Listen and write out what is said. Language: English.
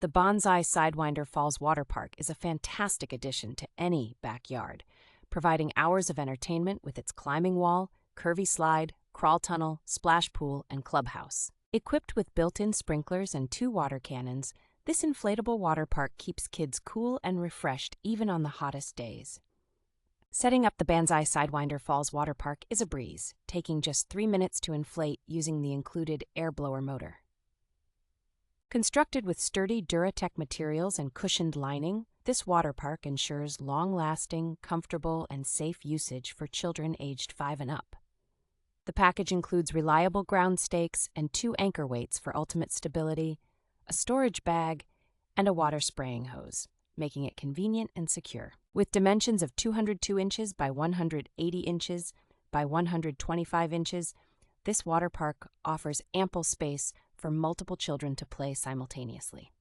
The Banzai Sidewinder Falls Water Park is a fantastic addition to any backyard, providing hours of entertainment with its climbing wall, curvy slide, crawl tunnel, splash pool, and clubhouse. Equipped with built-in sprinklers and 2 water cannons, this inflatable water park keeps kids cool and refreshed even on the hottest days. Setting up the Banzai Sidewinder Falls Water Park is a breeze, taking just 3 minutes to inflate using the included air blower motor. Constructed with sturdy Dura-Tech materials and cushioned lining, this water park ensures long-lasting, comfortable, and safe usage for children aged 5 and up. The package includes reliable ground stakes and 2 anchor weights for ultimate stability, a storage bag, and a water spraying hose, making it convenient and secure. With dimensions of 202 inches by 180 inches by 125 inches, this water park offers ample space for multiple children to play simultaneously.